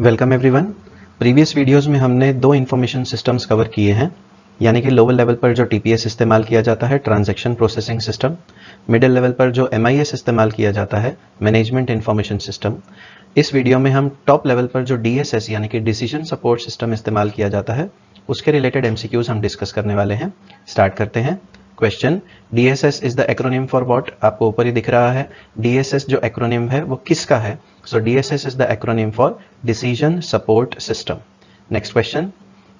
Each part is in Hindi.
Welcome everyone. प्रीवियस वीडियोस में हमने दो इंफॉर्मेशन सिस्टम्स कवर किए हैं, यानी कि लोअर लेवल पर जो टीपीएस इस्तेमाल किया जाता है, transaction processing system. Middle level पर जो एमआईएस इस्तेमाल किया जाता है, मैनेजमेंट इंफॉर्मेशन सिस्टम। इस वीडियो में हम टॉप लेवल पर जो डीएसएस यानी कि डिसीजन सपोर्ट सिस्टम इस्तेमाल किया जाता है, उसके रिलेटेड एमसीक्यूज हम डिस्कस करने वाले हैं। स्टार्ट करते हैं। Question, DSS is the acronym for what? आपको ऊपर ही दिख रहा है, DSS जो एक्रोनिम है वो किसका है? So DSS is the acronym for decision support system. Next question,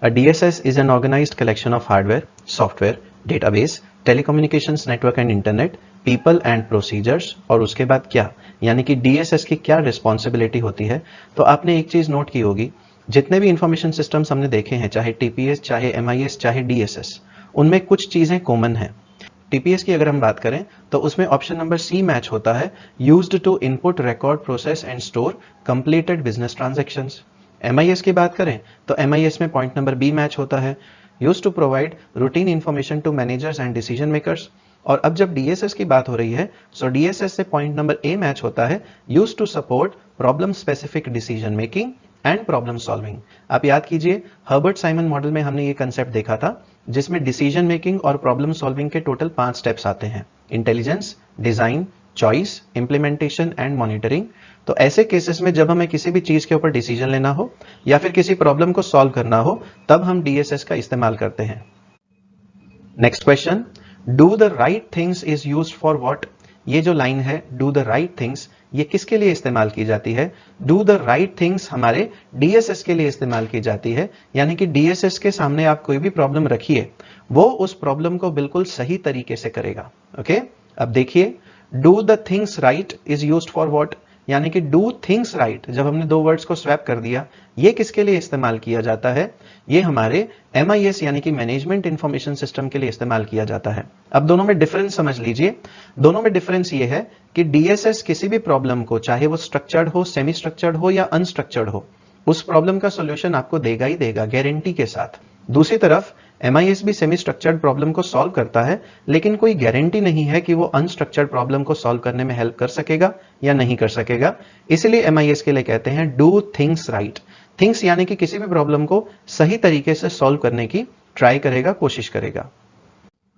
a DSS is an organised collection of hardware, software, database, telecommunications network and internet, people and procedures. और उसके बाद क्या, यानी कि DSS की क्या रिस्पॉन्सिबिलिटी होती है? तो आपने एक चीज नोट की होगी, जितने भी इंफॉर्मेशन सिस्टम्स हमने देखे हैं, चाहे टीपीएस, चाहे MIS, चाहे DSS, उनमें कुछ चीजें कॉमन हैं। टीपीएस की अगर हम बात करें तो उसमें ऑप्शन नंबर सी मैच होता है, used to input, record, process and store completed business transactions. MIS की बात करें तो MIS में पॉइंट नंबर बी मैच होता है, used to provide routine information to managers and decision makers. और अब जब DSS की बात हो रही है, सो DSS से पॉइंट नंबर ए मैच होता है, used to support problem specific decision making and problem solving. आप याद कीजिए, हर्बर्ट साइमन मॉडल में हमने ये कंसेप्ट देखा था, जिसमें डिसीजन मेकिंग और प्रॉब्लम सॉल्विंग के टोटल 5 स्टेप्स आते हैं: intelligence, design, choice, implementation and monitoring. तो ऐसे केसेस में जब हमें किसी भी चीज के ऊपर डिसीजन लेना हो या फिर किसी प्रॉब्लम को सॉल्व करना हो, तब हम DSS का इस्तेमाल करते हैं। Next question, do the right things is used for what? ये जो लाइन है, डू द राइट थिंग्स, ये किसके लिए इस्तेमाल की जाती है? डू द राइट थिंग्स हमारे DSS के लिए इस्तेमाल की जाती है, यानी कि DSS के सामने आप कोई भी प्रॉब्लम रखिए, वो उस प्रॉब्लम को बिल्कुल सही तरीके से करेगा। ओके, अब देखिए, do the things right is used for what, यानी कि डू थिंग्स राइट, जब हमने दो वर्ड्स को स्वैप कर दिया, ये किसके लिए इस्तेमाल किया जाता है? ये हमारे MIS यानी कि मैनेजमेंट इंफॉर्मेशन सिस्टम के लिए इस्तेमाल किया जाता है। अब दोनों में डिफरेंस समझ लीजिए। दोनों में डिफरेंस ये है कि DSS किसी भी प्रॉब्लम को, चाहे वो स्ट्रक्चर्ड हो, सेमी स्ट्रक्चर्ड हो या अनस्ट्रक्चर्ड हो, उस प्रॉब्लम का सॉल्यूशन आपको देगा ही देगा, गारंटी के साथ। दूसरी तरफ MIS भी सेमी स्ट्रक्चर्ड प्रॉब्लम को सॉल्व करता है, लेकिन कोई गारंटी नहीं है कि वो अनस्ट्रक्चर्ड प्रॉब्लम को सॉल्व करने में हेल्प कर सकेगा या नहीं कर सकेगा। इसलिए MIS के लिए कहते हैं डू थिंग्स राइट। थिंग्स यानी कि किसी भी प्रॉब्लम को सही तरीके से सॉल्व करने की ट्राई करेगा, कोशिश करेगा।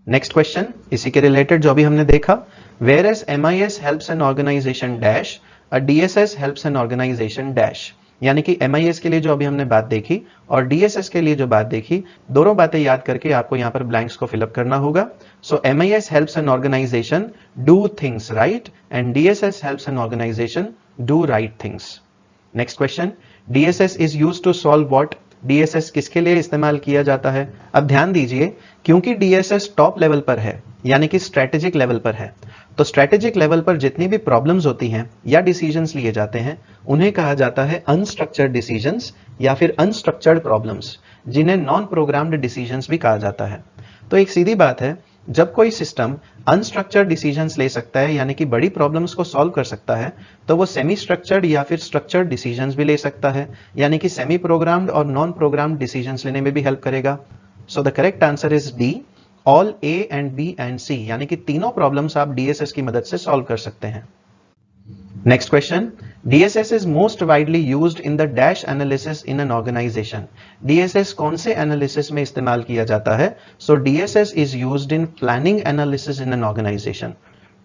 नेक्स्ट क्वेश्चन, इसी के रिलेटेड जो अभी हमने देखा, whereas MIS helps an organisation dash, a DSS helps an organisation dash. यानी कि MIS के लिए जो अभी हमने बात देखी और DSS के लिए जो बात देखी, दोनों बातें याद करके आपको यहां पर ब्लैंक्स को फिलअप करना होगा। So MIS helps an organisation do things right and DSS helps an organisation do right things. Next question, DSS is used to solve what? DSS किसके लिए इस्तेमाल किया जाता है? अब ध्यान दीजिए, क्योंकि DSS टॉप लेवल पर है, यानी कि स्ट्रेटेजिक लेवल पर है, तो स्ट्रेटेजिक लेवल पर जितनी भी प्रॉब्लम्स होती हैं या डिसीजंस लिए जाते हैं, उन्हें कहा जाता है अनस्ट्रक्चर्ड डिसीजंस या फिर अनस्ट्रक्चर्ड प्रॉब्लम्स, जिन्हें नॉन प्रोग्राम्ड डिसीजंस भी कहा जाता है। तो एक सीधी बात है, जब कोई सिस्टम अनस्ट्रक्चर्ड डिसीजंस ले सकता है, यानी कि बड़ी प्रॉब्लम्स को सॉल्व कर सकता है, तो वो सेमी स्ट्रक्चर्ड या फिर स्ट्रक्चर्ड डिसीजंस भी ले सकता है, यानी कि सेमी प्रोग्राम्ड और नॉन प्रोग्राम्ड डिसीजंस लेने में भी हेल्प करेगा। So the correct answer is D, all A and B and C, यानी कि तीनों प्रॉब्लम्स आप DSS की मदद से सॉल्व कर सकते हैं। Next question, DSS is most widely used in the dash analysis in an organisation. DSS कौन से एनालिसिस में इस्तेमाल किया जाता है? So DSS is used in planning analysis in an organisation.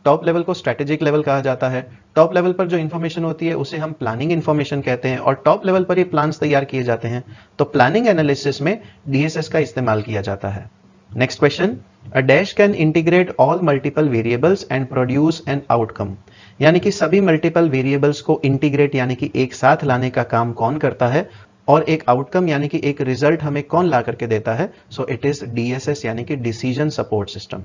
Top level को स्ट्रेटेजिक लेवल कहा जाता है। टॉप लेवल पर जो इंफॉर्मेशन होती है उसे हम प्लानिंग इंफॉर्मेशन कहते हैं, और टॉप लेवल पर ये प्लान्स तैयार किए जाते हैं, तो प्लानिंग एनालिसिस में DSS का इस्तेमाल किया जाता है। Next question, a dash can integrate all multiple variables and produce an outcome. यानी कि सभी मल्टीपल वेरिएबल्स को इंटीग्रेट यानी कि एक साथ लाने का काम कौन करता है, और एक आउटकम यानी कि एक रिजल्ट हमें कौन ला करके देता है? सो इट इज DSS यानी कि decision support system.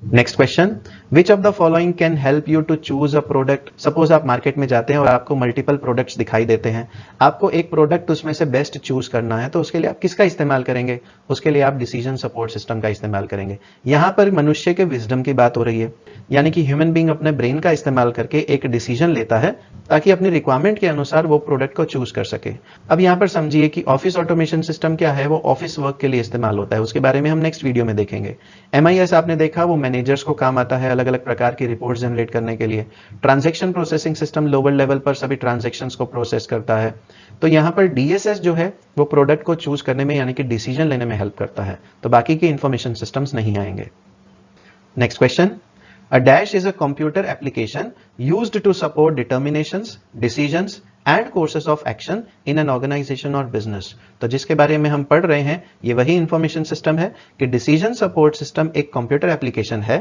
Next question, which of the following can help you to choose a product. Suppose आप मार्केट में जाते हैं और आपको मल्टीपल प्रोडक्ट्स दिखाई देते हैं, आपको एक प्रोडक्ट उसमें से बेस्ट चूज करना है, तो उसके लिए आप किसका इस्तेमाल करेंगे? उसके लिए आप डिसीजन सपोर्ट सिस्टम का इस्तेमाल करेंगे। यहां पर मनुष्य के विजडम की बात हो रही है, यानी कि ह्यूमन बीइंग अपने ब्रेन का इस्तेमाल करके एक डिसीजन लेता है ताकि अपनी रिक्वायरमेंट के अनुसार वो प्रोडक्ट को चूज कर सके। अब यहां पर समझिए कि ऑफिस ऑटोमेशन सिस्टम क्या है, वो ऑफिस वर्क के लिए इस्तेमाल होता है, उसके बारे में हम नेक्स्ट वीडियो में देखेंगे। MIS आपने देखा, वो मैनेजर्स को काम आता है अलग अलग प्रकार की रिपोर्ट जनरेट करने के लिए। Transaction processing system lower level पर सभी ट्रांजैक्शंस को प्रोसेस करता है। तो यहाँ पर डीएसएस जो है वो प्रोडक्ट को चूज करने में यानी कि डिसीजन लेने में हेल्प करता है। तो बाकी के इंफॉर्मेशन सिस्टम्स नहीं आएंगे। Next question, A dash is a computer application used to support determinations, decisions and courses of action in an organization or business। तो जिसके बारे में हम पढ़ रहे हैं ये वही इंफॉर्मेशन सिस्टम है कि डिसीजन सपोर्ट सिस्टम एक कंप्यूटर एप्लीकेशन है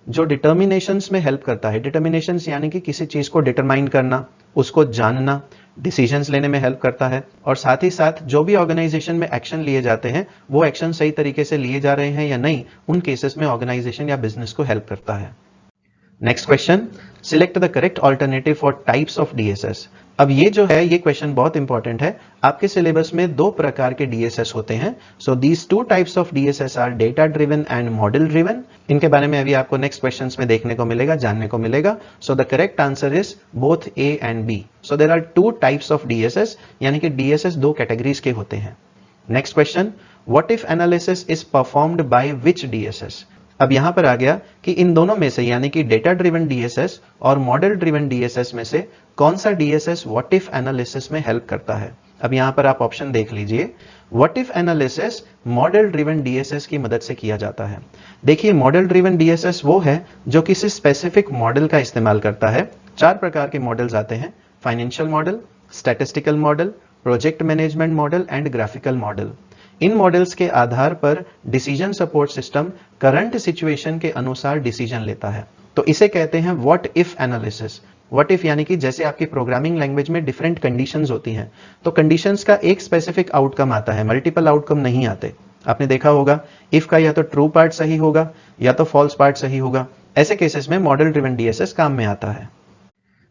जो डिटर्मिनेशंस में हेल्प करता है। डिटर्मिनेशंस यानी कि किसी चीज को डिटरमाइन करना, उसको जानना, डिसीजंस लेने में हेल्प करता है और साथ ही साथ जो भी ऑर्गेनाइजेशन में एक्शन लिए जाते हैं वो एक्शन सही तरीके से लिए जा रहे हैं या नहीं, उन केसेस में ऑर्गेनाइजेशन या बिजनेस को हेल्प करता है। Next question, select the correct alternative for types of DSS. अब ये जो है ये क्वेश्चन बहुत इंपॉर्टेंट है। आपके सिलेबस में दो प्रकार के डीएसएस होते हैं। So these two types of DSS are data driven and model driven. इनके बारे में अभी आपको नेक्स्ट क्वेश्चंस में देखने को मिलेगा, जानने को मिलेगा। So the correct answer is both A and B. So there are two types of DSS, यानी कि डीएसएस दो कैटेगरीज के होते हैं। Next question, what if analysis is performed by which DSS. अब यहां पर आ गया कि इन दोनों में से यानी कि डेटा ड्रिवन डीएसएस और मॉडल ड्रिवन डीएसएस में से कौन सा डीएसएस व्हाट इफ एनालिसिस में हेल्प करता है। अब यहां पर आप ऑप्शन देख लीजिए। What if analysis model driven DSS की मदद से किया जाता है। देखिए मॉडल ड्रिवन डीएसएस वो है जो किसी स्पेसिफिक मॉडल का इस्तेमाल करता है। चार प्रकार के मॉडल्स आते हैं, financial model, statistical model, project management model and graphical model. In models के आधार पर decision support system current situation के अनुसार डिसीजन लेता है। तो इसे कहते हैं what if analysis. What if यानी कि जैसे आपकी प्रोग्रामिंग लैंग्वेज में डिफरेंट कंडीशंस होती हैं, तो कंडीशंस का एक स्पेसिफिक आउटकम आता है, मल्टीपल आउटकम नहीं आते। आपने देखा होगा इफ का या तो ट्रू पार्ट सही होगा या तो फॉल्स पार्ट सही होगा। ऐसे केसेस में मॉडल ड्रिवन डीएसएस काम में आता है।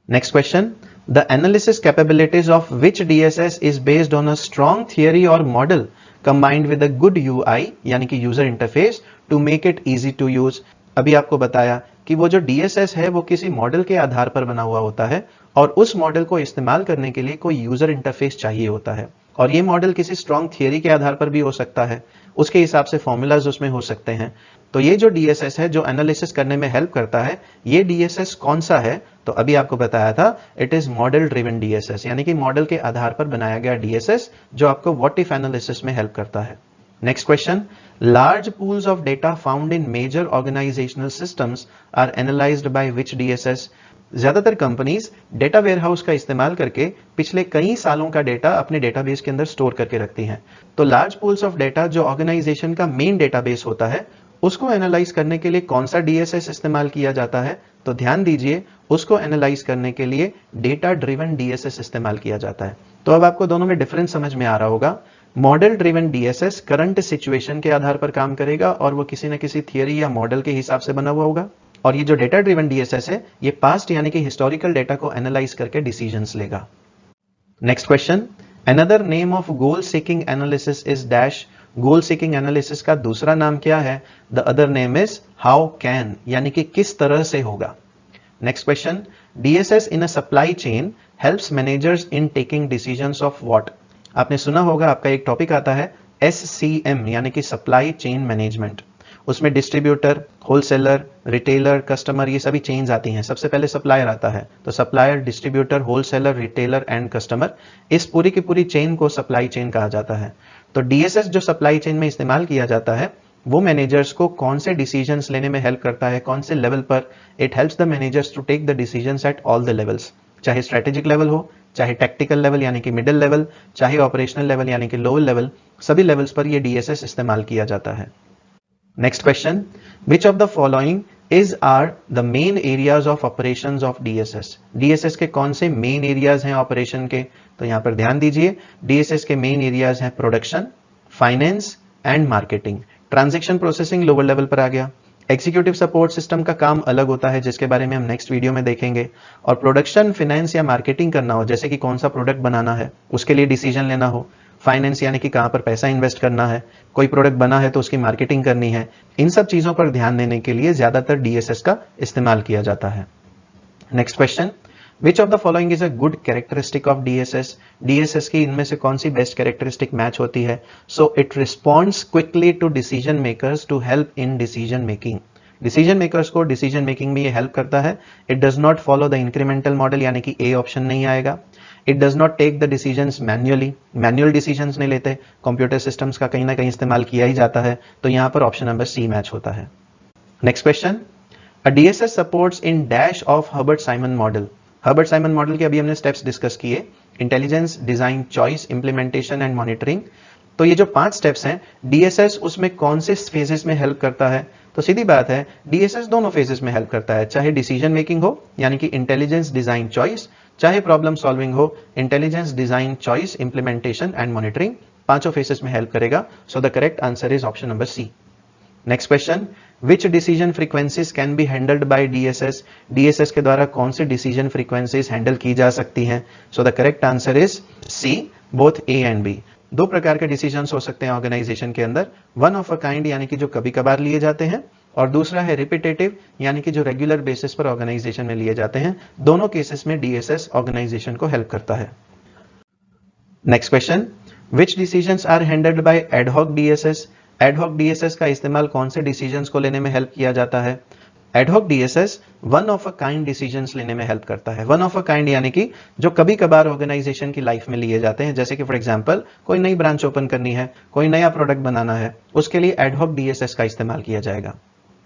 Next question, the analysis capabilities of which DSS is based on a strong theory और model combined with a good UI यानी कि user interface to make it easy to use। अभी आपको बताया कि वो जो DSS है वो किसी मॉडल के आधार पर बना हुआ होता है और उस मॉडल को इस्तेमाल करने के लिए कोई यूजर इंटरफेस चाहिए होता है और ये मॉडल किसी स्ट्रॉन्ग थियरी के आधार पर भी हो सकता है, उसके हिसाब से फॉर्मूलाज उसमें हो सकते हैं। तो ये जो DSS है जो एनालिसिस करने में हेल्प करता है, ये DSS कौन सा है? तो अभी आपको बताया था it is model driven DSS, यानी कि मॉडल के आधार पर बनाया गया DSS जो आपको व्हाट इफ एनालिसिस में हेल्प करता है। Next question, large pools of data found in major organisational systems are analysed by which DSS। ज्यादातर कंपनीज डेटा वेयरहाउस का इस्तेमाल करके पिछले कई सालों का डेटा अपने डेटाबेस के अंदर स्टोर करके रखती हैं। तो लार्ज पूल्स ऑफ डेटा जो ऑर्गेनाइजेशन का मेन डेटाबेस होता है उसको एनालाइज करने के लिए कौन सा DSS इस्तेमाल किया जाता है? तो ध्यान दीजिए, उसको एनालाइज करने के लिए डेटा ड्रिवन DSS इस्तेमाल किया जाता है। तो अब आपको दोनों में डिफरेंस समझ में आ रहा होगा। Model driven DSS current situation के आधार पर काम करेगा और वो किसी न किसी थियरी या मॉडल के हिसाब से बना हुआ होगा, और ये जो डेटा ड्रिवन DSS है ये पास्ट यानी कि हिस्टोरिकल डेटा को एनालाइज करके डिसीजंस लेगा। Next question, another name of goal seeking analysis is dash. Goal seeking analysis का दूसरा नाम क्या है? The other name is how can, यानी कि किस तरह से होगा। Next question, DSS in a supply chain helps managers in taking decisions of what. आपने सुना होगा आपका एक टॉपिक आता है SCM यानी कि सप्लाई चेन मैनेजमेंट। उसमें डिस्ट्रीब्यूटर, होलसेलर, रिटेलर, कस्टमर, ये सभी चेन्स आती हैं। सबसे पहले सप्लायर आता है, तो supplier, distributor, wholesaler, retailer and customer, इस पूरी की पूरी चेन को सप्लाई चेन कहा जाता है। तो DSS जो सप्लाई चेन में इस्तेमाल किया जाता है वो मैनेजर्स को कौन से डिसीजंस लेने में हेल्प करता है, कौन से लेवल पर। It helps the managers to take the decisions at all the levels, चाहे स्ट्रेटेजिक लेवल हो, चाहे टेक्टिकल लेवल यानी कि मिडिल लेवल, चाहे ऑपरेशनल लेवल यानी कि लोअर लेवल, सभी लेवल्स पर ये DSS इस्तेमाल किया जाता है। Next question, which of the following is are the main areas of operations of DSS। DSS के कौन से मेन एरियाज हैं ऑपरेशन के? तो यहां पर ध्यान दीजिए, DSS के मेन एरियाज हैं production, finance and marketing. Transaction processing lower level पर आ गया। एग्जीक्यूटिव सपोर्ट सिस्टम का काम अलग होता है जिसके बारे में हम नेक्स्ट वीडियो में देखेंगे। और प्रोडक्शन, फाइनेंस या मार्केटिंग करना हो, जैसे कि कौन सा प्रोडक्ट बनाना है उसके लिए डिसीजन लेना हो, फाइनेंस यानी कि कहां पर पैसा इन्वेस्ट करना है, कोई प्रोडक्ट बना है तो उसकी मार्केटिंग करनी है, इन सब चीजों पर ध्यान देने के लिए ज्यादातर DSS का इस्तेमाल किया जाता है। Next question, which of the following is a good characteristic of DSS। DSS की इनमें से कौन सी बेस्ट कैरेक्टरिस्टिक मैच होती है? So it responds quickly to decision makers to help in decision making. Decision makers को डिसीजन मेकिंग में ये हेल्प करता है। It does not follow the incremental model, यानी कि ए ऑप्शन नहीं आएगा। It does not take the decisions manually, manual decisions नहीं लेते, कंप्यूटर सिस्टम्स का कहीं ना कहीं इस्तेमाल किया ही जाता है, तो यहां पर ऑप्शन नंबर सी मैच होता है। Next question, a DSS supports in dash of Herbert Simon model. Herbert Simon model के अभी हमने स्टेप्स डिस्कस किए, intelligence, design, choice, implementation and monitoring. तो ये जो 5 स्टेप्स हैं, डीएसएस उसमें कौन से फेजेस में हेल्प करता है? तो सीधी बात है, डीएसएस दोनों फेजेस में हेल्प करता है, चाहे डिसीजन मेकिंग हो यानी कि इंटेलिजेंस, डिजाइन, चॉइस, चाहे प्रॉब्लम सॉल्विंग हो, intelligence, design, choice, implementation and monitoring, पांचों फेजेस में हेल्प करेगा। So the correct answer is option number C. Next question, which decision frequencies can be handled by DSS. DSS के द्वारा कौन सी डिसीजन फ्रीक्वेंसीज हैंडल की जा सकती हैं? So the correct answer is C, both A and B. 2 प्रकार के डिसीजंस हो सकते हैं ऑर्गेनाइजेशन के अंदर, वन ऑफ अ काइंड यानी कि जो कभी कभार लिए जाते हैं, और दूसरा है रिपीटेटिव यानी कि जो रेगुलर बेसिस पर ऑर्गेनाइजेशन में लिए जाते हैं। दोनों केसेस में डीएसएस ऑर्गेनाइजेशन को हेल्प करता है। Next question, which decisions are handled by ad hoc DSS. Ad hoc DSS का इस्तेमाल कौन से डिसीजंस को लेने में हेल्प किया जाता है? Ad hoc DSS one of a kind decisions लेने में हेल्प करता है। वन ऑफ अ काइंड यानी कि जो कभी कभार ऑर्गेनाइजेशन की लाइफ में लिए जाते हैं, जैसे कि फॉर एग्जांपल कोई नई ब्रांच ओपन करनी है, कोई नया प्रोडक्ट बनाना है, उसके लिए एडहॉक डीएसएस का इस्तेमाल किया जाएगा।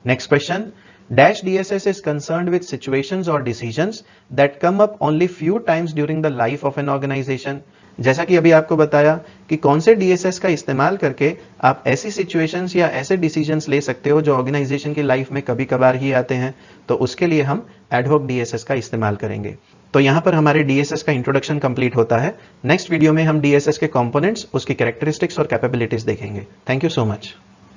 Next question, dash DSS is concerned with situations और decisions that come up only few times during the life of an organisation. जैसा कि अभी आपको बताया कि कौन से डीएसएस का इस्तेमाल करके आप ऐसी सिचुएशंस या ऐसे डिसीजंस ले सकते हो जो ऑर्गेनाइजेशन की लाइफ में कभी कभार ही आते हैं, तो उसके लिए हम एडहॉक डीएसएस का इस्तेमाल करेंगे। तो यहां पर हमारे डीएसएस का इंट्रोडक्शन कंप्लीट होता है। नेक्स्ट वीडियो में हम डीएसएस के कंपोनेंट्स, उसकी कैरेक्टरिस्टिक्स और कैपेबिलिटीज देखेंगे। Thank you so much.